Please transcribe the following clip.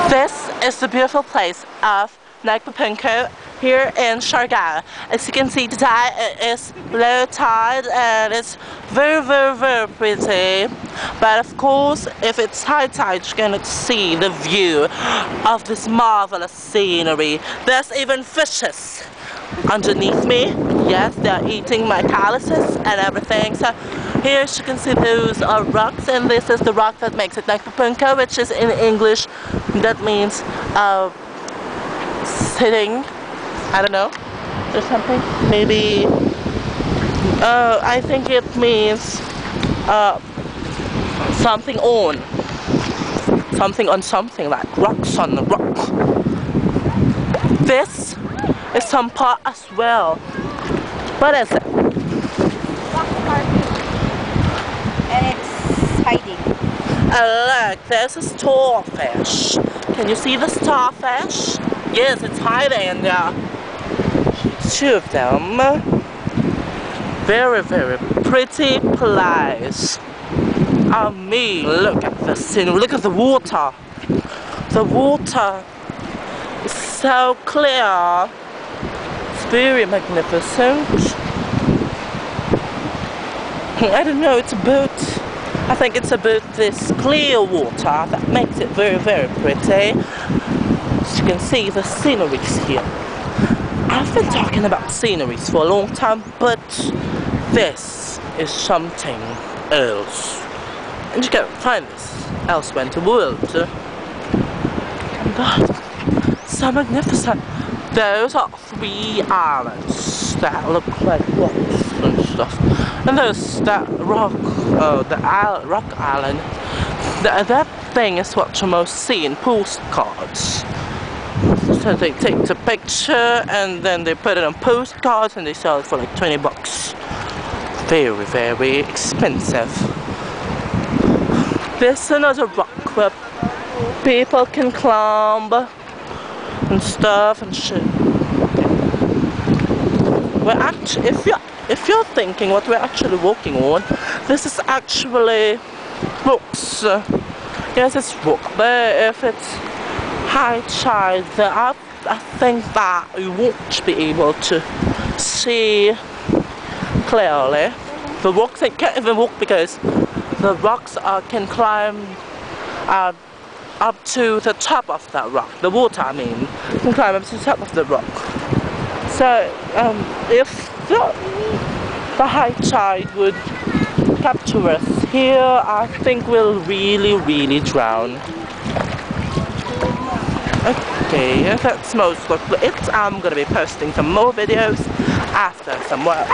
This is the beautiful place of Nagpapunko here in Siargao. As you can see today, it is low tide and it's very pretty. But of course, if it's high tide, you're gonna see the view of this marvelous scenery. There's even fishes underneath me. Yes, they're eating my calluses and everything. So here you can see those are rocks, and this is the rock that makes it Nagpapunko, which is in English that means sitting, I don't know, or something. Maybe I think it means something on something, like rocks on the rock. This is some pot as well. What is it? Rock carving. And it's hiding. Oh look, there's a starfish. Can you see the starfish? Yes, it's hiding in there. Two of them. Very pretty place. I mean, look at the scenery. Look at the water. The water is so clear. It's very magnificent. I don't know, it's a boat. I think it's about this clear water that makes it very pretty. As you can see, the sceneries here. I've been talking about sceneries for a long time, but this is something else. And you can't find this elsewhere in the world. And so magnificent. Those are 3 islands that look like rocks and stuff. And there's that rock, rock island. That thing is what you most see in postcards. So they take the picture and then they put it on postcards and they sell it for like 20 bucks. Very expensive. There's another rock where people can climb and stuff and shit. We're actually, if you're thinking what we're actually walking on, this is actually rocks. Yes, it's rock, but if it's high tide, then I think that you won't be able to see clearly. The rocks, they can't even walk because the rocks can climb up to the top of that rock. The water, I mean, can climb up to the top of the rock. So, if the high tide would capture us here, I think we'll really drown. Okay, that's most likely it. I'm gonna be posting some more videos after some work.